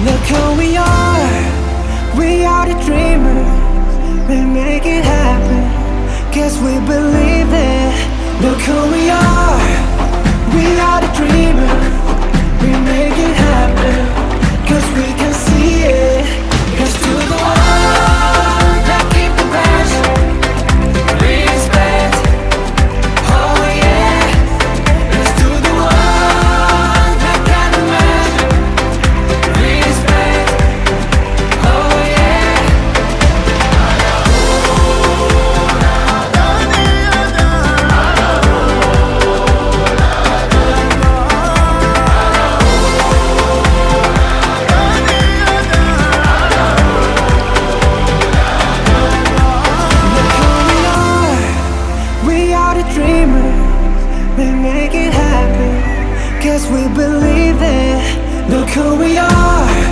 Look who we are the dreamers. We make it happen, guess we believe it. Look who we are the dreamers.